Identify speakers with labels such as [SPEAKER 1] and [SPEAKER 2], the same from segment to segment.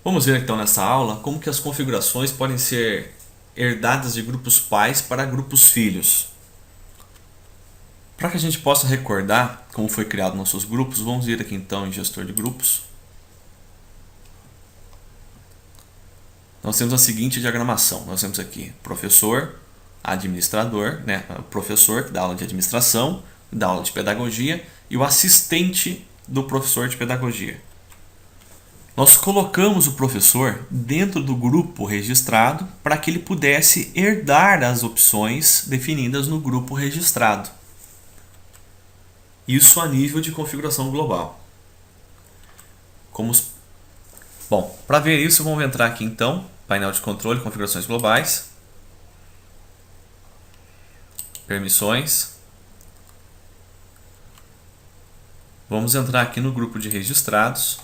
[SPEAKER 1] Vamos ver então nessa aula como que as configurações podem ser herdadas de grupos pais para grupos filhos. Para que a gente possa recordar como foi criado nossos grupos, vamos vir aqui então em gestor de grupos. Nós temos a seguinte diagramação. Nós temos aqui professor, administrador, o professor que dá aula de administração, dá aula de pedagogia, e o assistente do professor de pedagogia. Nós colocamos o professor dentro do grupo registrado para que ele pudesse herdar as opções definidas no grupo registrado. Isso a nível de configuração global. Bom, para ver isso, vamos entrar aqui então, painel de controle, configurações globais, permissões. Vamos entrar aqui no grupo de registrados.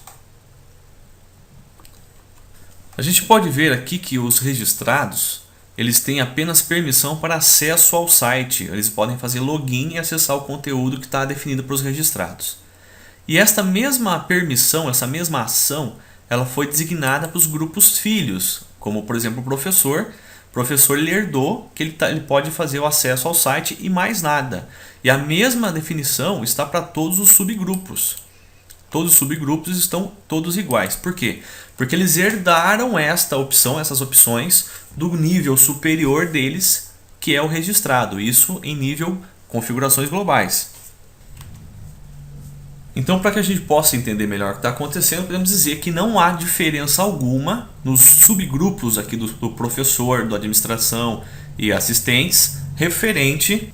[SPEAKER 1] A gente pode ver aqui que os registrados, eles têm apenas permissão para acesso ao site. Eles podem fazer login e acessar o conteúdo que está definido para os registrados. E esta mesma permissão, essa mesma ação, ela foi designada para os grupos filhos, como por exemplo o professor. O professor ele herdou que ele pode fazer o acesso ao site e mais nada. E a mesma definição está para todos os subgrupos. Todos os subgrupos estão todos iguais. Por quê? Porque eles herdaram essas opções do nível superior deles, que é o registrado. Isso em nível configurações globais. Então, para que a gente possa entender melhor o que está acontecendo, podemos dizer que não há diferença alguma nos subgrupos aqui do professor, da administração e assistentes, referente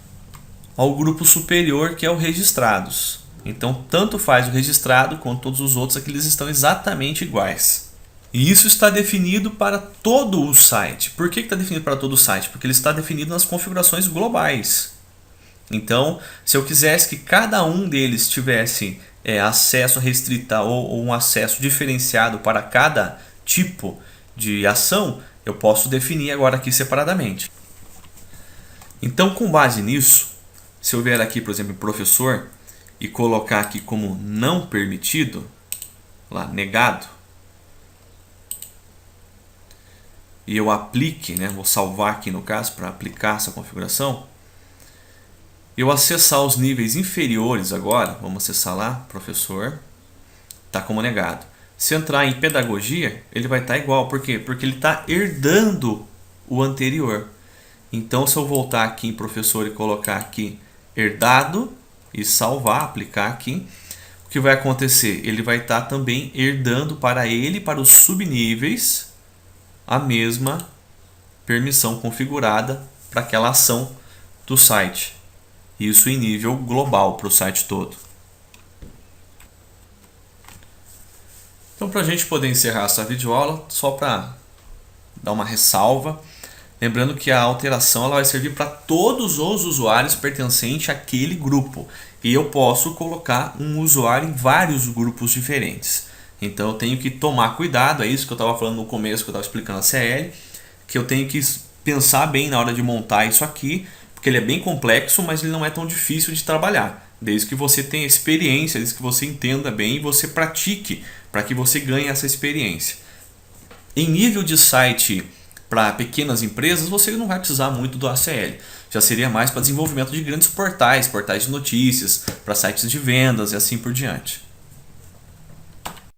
[SPEAKER 1] ao grupo superior, que é o registrados. Então, tanto faz o registrado quanto todos os outros, aqui eles estão exatamente iguais. E isso está definido para todo o site. Por que está definido para todo o site? Porque ele está definido nas configurações globais. Então, se eu quisesse que cada um deles tivesse acesso restrito ou um acesso diferenciado para cada tipo de ação, eu posso definir agora aqui separadamente. Então, com base nisso, se eu vier aqui, por exemplo, em professor, e colocar aqui como não permitido, lá, negado, e eu aplique, vou salvar aqui no caso para aplicar essa configuração, eu acessar os níveis inferiores agora, vamos acessar lá, professor, está como negado. Se entrar em pedagogia, ele vai estar igual, por quê? Porque ele está herdando o anterior. Então, se eu voltar aqui em professor e colocar aqui herdado, e salvar, aplicar aqui, o que vai acontecer? Ele vai estar também herdando para ele, para os subníveis, a mesma permissão configurada para aquela ação do site. Isso em nível global para o site todo. Então, para a gente poder encerrar essa videoaula, só para dar uma ressalva, lembrando que a alteração ela vai servir para todos os usuários pertencentes àquele grupo. E eu posso colocar um usuário em vários grupos diferentes. Então eu tenho que tomar cuidado, é isso que eu estava falando no começo, que eu estava explicando a CL, que eu tenho que pensar bem na hora de montar isso aqui, porque ele é bem complexo, mas ele não é tão difícil de trabalhar. Desde que você tenha experiência, desde que você entenda bem e você pratique, para que você ganhe essa experiência. Em nível de site para pequenas empresas, você não vai precisar muito do ACL. Já seria mais para desenvolvimento de grandes portais de notícias, para sites de vendas e assim por diante.